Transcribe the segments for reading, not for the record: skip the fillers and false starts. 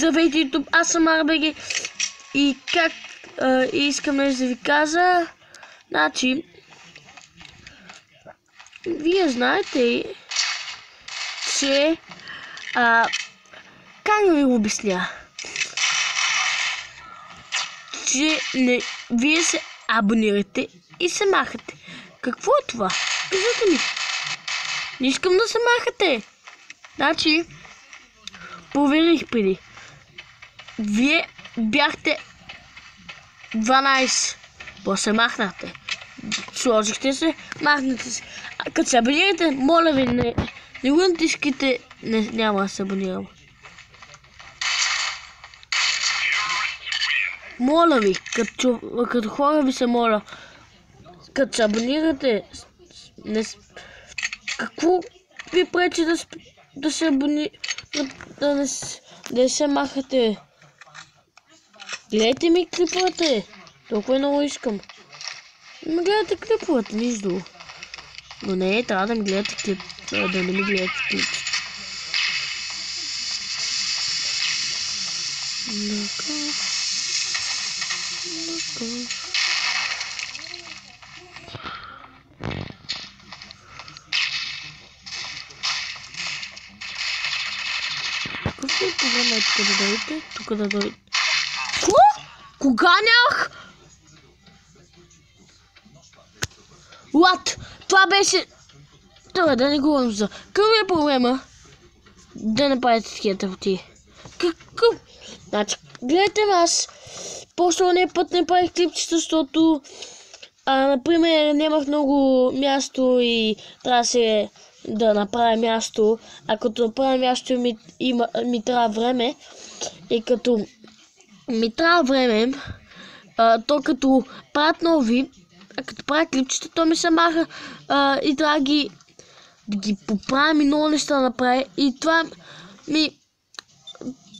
Здравейте, YouTube, аз съм Арбеги и искам нещо да ви кажа. Значи, вие знаете, че как да ви го обясня? Че вие се абонирате и се махате. Какво е това? Кажете ми. Не искам да се махате. Значи, проверих преди. Вие бяхте 12. После махнахте. Сложихте се, махнете се. Като се абонирате, моля ви, не го натискайте. Няма да се абонирам. Моля ви, като хора ви се моля. Като се абонирате, какво ви пречи да се абонирате, да не се махате? Гледайте ми клиповете. Толкова много искам. Не гледате клиповете, нищо. Но не, трябва да ми гледате клип. Да не ми гледате клип. Какъв е програма тук да дойдете? Тук да дойдете. Кога нямах? What? Това беше... Добре, да не говорим за... Какъв е проблема? Да направите такива тъпоти. Какъв? Значи, гледайте аз. Последния път не правих клипчета, защото... например, нямах много място и трябва да направя място. А като направя място ми трябва време. И като ми трябва време, то като правят нови, като правят клипчета, то ми се маха и трябва да ги поправям и много неща да направя. И това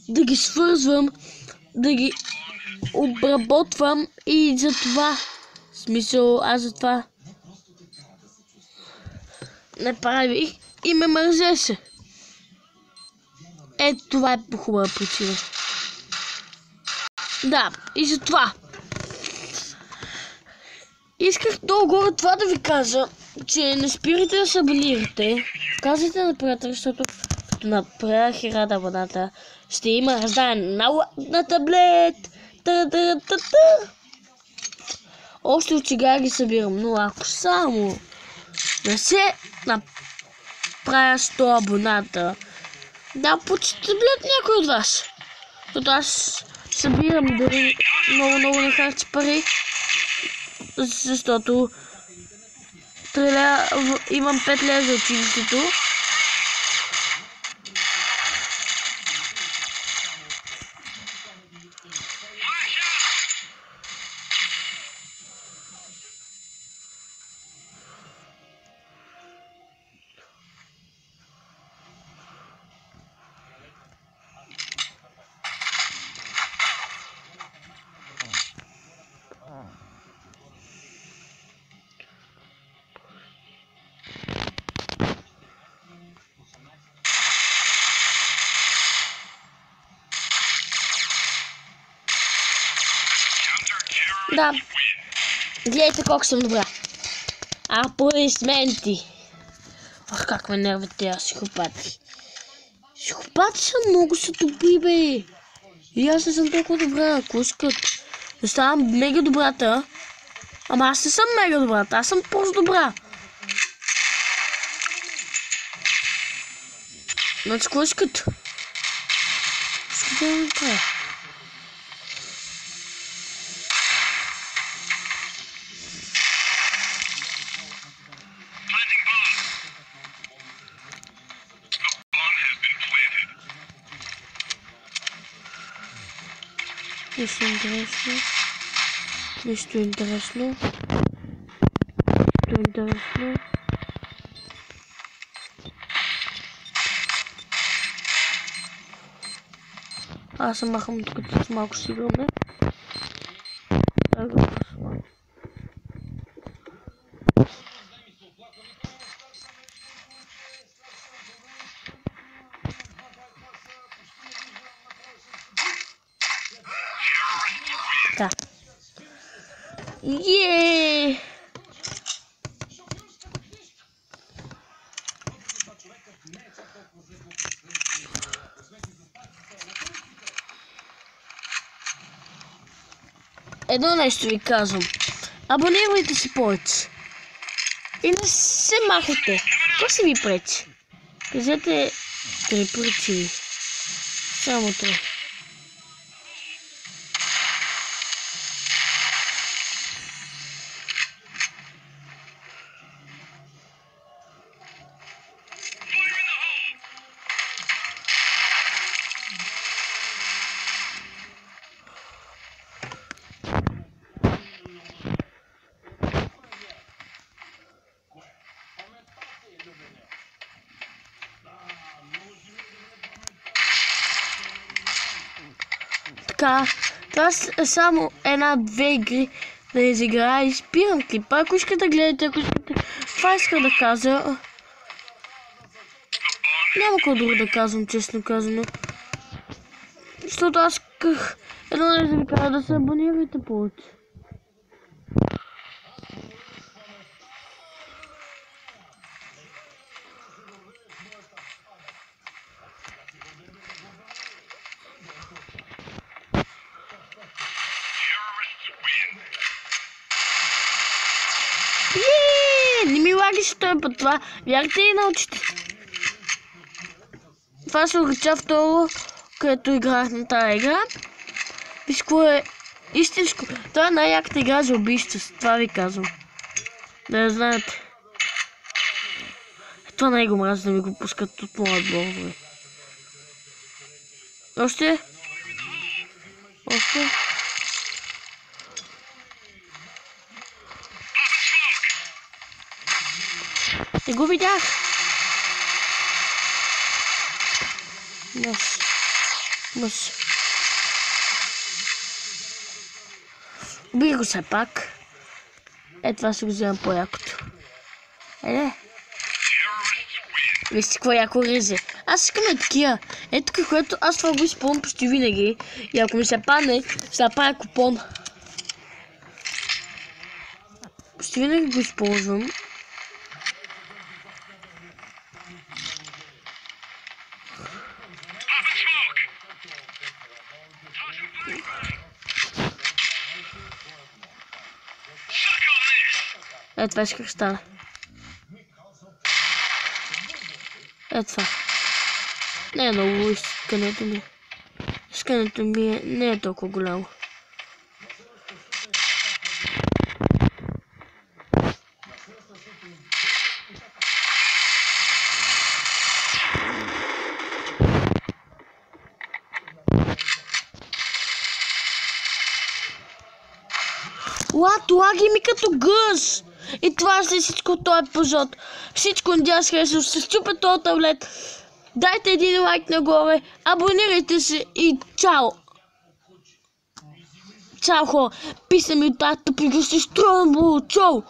да ги свързвам, да ги обработвам и за това. В смисъл, аз за това не правих и ме мързеше. Ето това е по хубава причина. Да, и за това. Исках долу-горе това да ви кажа, че не спирайте да се абонирате. Казвайте на приятели, защото като направя 1000 абоната, ще има раздаване на таблет. Още от сега ги събирам, но ако само не се направя 100 абоната, да почти таблет някой от вас. Защото аз събирам дори много не харча пари, защото имам 5 лева за училището. Да, гледайте колко съм добра. Аплодисменти. Ох, как ме нервят тези психопати. Психопати са много добри, бе. И аз не съм толкова добра, ако искат да ставам мега добрата. Ама аз не съм мега добрата, аз съм просто добра. Значи, какво искат? Искат да ме правя. Нещо интересно. Нещо интересно. Нещо интересно. Аз съм махам тук с малко сигурно. Така. Еее! Едно нещо ви казвам. Абонирайте се повече. И не се махайте. Кой си ви пречи? Кажете 3 причини. Само 3. Така, това е само една-две игри да изиграя и спирам клипа. Ако искате да гледате, ако искате, това иска да кажа. Няма какво друго да казвам, честно казано. Защото аз исках едно нещо да ви кажа, да се абонирайте повече. Не ми лагиш този път това. Вярвате и научите. Това се урича второ, където играх на тази игра. Виж какво е истинско. Това е най-яката игра за убийство. Това ви казвам. Да я знаете. Това не го мразя да ми го пускат от моят отбор. Още? Още? Не го видях. Мъс. Убий го се пак. Това ще го вземам по-якото. Вижте какво яко резе. Аз искам такива. Ето което аз това го използвам почти винаги. И ако ми се падне, ще направя купон. Почти винаги го използвам. Това ще как стане. Това. Не е много искането ми. Искането ми не е толкова голямо. Лаги ми като гъс! И това ще е всичко от този епизод. Всичко надявам се харесва. Ще щупя този таблет. Дайте един лайк нагоре. Абонирайте се и чао! Чао хора! Писна ми от тази тъпи гъс. Чао!